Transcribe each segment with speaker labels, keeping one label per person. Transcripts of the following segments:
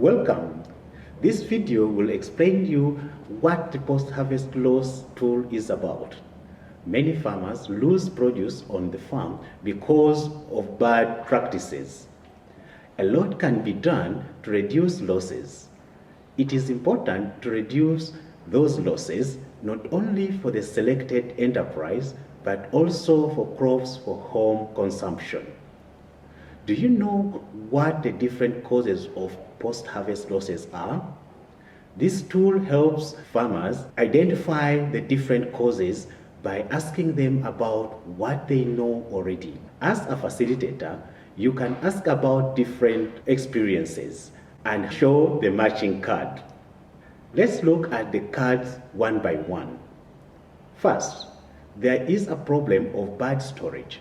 Speaker 1: Welcome. This video will explain you what the post-harvest loss tool is about. Many farmers lose produce on the farm because of bad practices. A lot can be done to reduce losses. It is important to reduce those losses not only for the selected enterprise but also for crops for home consumption. Do you know what the different causes of post-harvest losses are? This tool helps farmers identify the different causes by asking them about what they know already. As a facilitator, you can ask about different experiences and show the matching card. Let's look at the cards one by one. First, there is a problem of bad storage.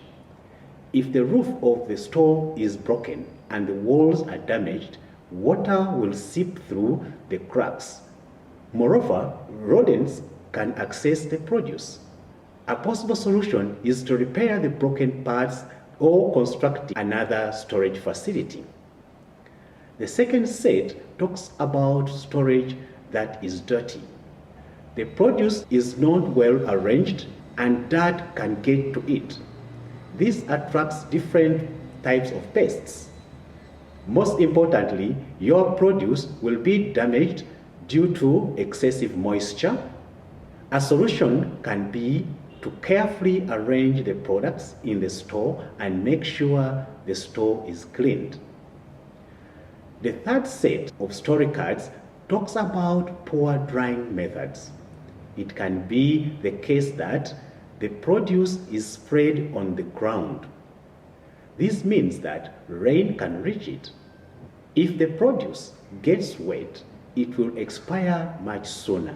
Speaker 1: If the roof of the store is broken and the walls are damaged, water will seep through the cracks. Moreover, rodents can access the produce. A possible solution is to repair the broken parts or construct another storage facility. The second set talks about storage that is dirty. The produce is not well arranged and dirt can get to it. This attracts different types of pests. Most importantly, your produce will be damaged due to excessive moisture. A solution can be to carefully arrange the products in the store and make sure the store is cleaned. The third set of story cards talks about poor drying methods. It can be the case that the produce is spread on the ground. This means that rain can reach it. If the produce gets wet, it will expire much sooner.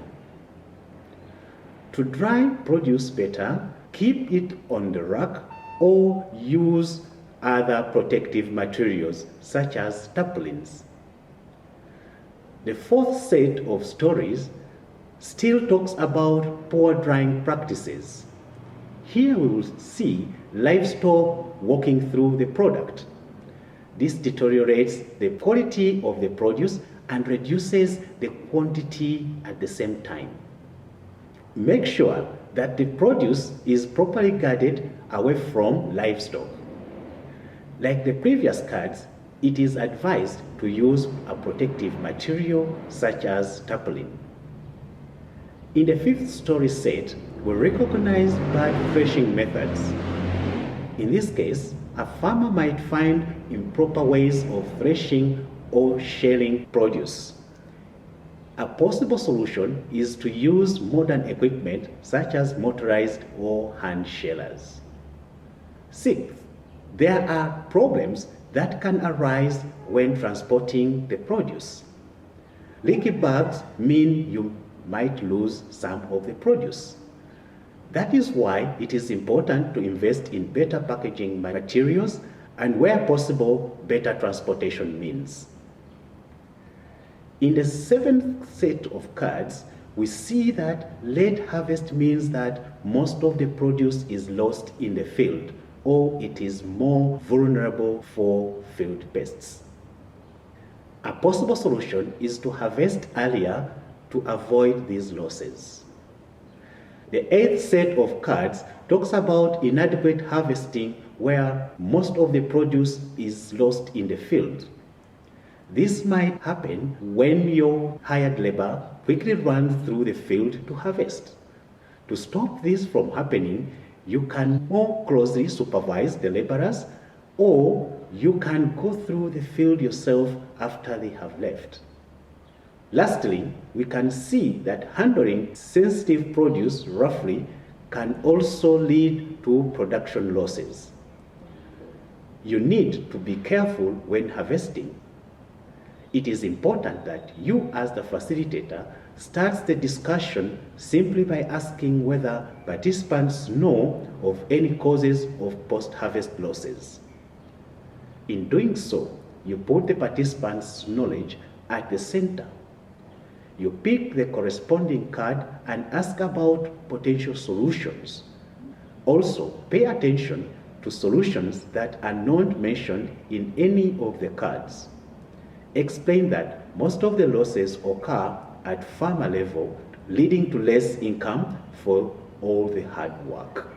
Speaker 1: To dry produce better, keep it on the rack or use other protective materials such as tarpaulins. The fourth set of stories still talks about poor drying practices. Here we will see livestock walking through the product. This deteriorates the quality of the produce and reduces the quantity at the same time. Make sure that the produce is properly guarded away from livestock. Like the previous cards, it is advised to use a protective material such as tarpaulin. In the fifth story set, we recognize bad threshing methods. In this case, a farmer might find improper ways of threshing or shelling produce. A possible solution is to use modern equipment such as motorized or hand shellers. Sixth, there are problems that can arise when transporting the produce. Leaky bags mean you might lose some of the produce. That is why it is important to invest in better packaging materials and, where possible, better transportation means. In the seventh set of cards, we see that late harvest means that most of the produce is lost in the field, or it is more vulnerable for field pests. A possible solution is to harvest earlier to avoid these losses. The eighth set of cards talks about inadequate harvesting where most of the produce is lost in the field. This might happen when your hired labor quickly runs through the field to harvest. To stop this from happening, you can more closely supervise the laborers, or you can go through the field yourself after they have left. Lastly, we can see that handling sensitive produce roughly can also lead to production losses. You need to be careful when harvesting. It is important that you, as the facilitator, starts the discussion simply by asking whether participants know of any causes of post-harvest losses. In doing so, you put the participants' knowledge at the center. You pick the corresponding card and ask about potential solutions. Also, pay attention to solutions that are not mentioned in any of the cards. explained that most of the losses occur at farmer level, leading to less income for all the hard work.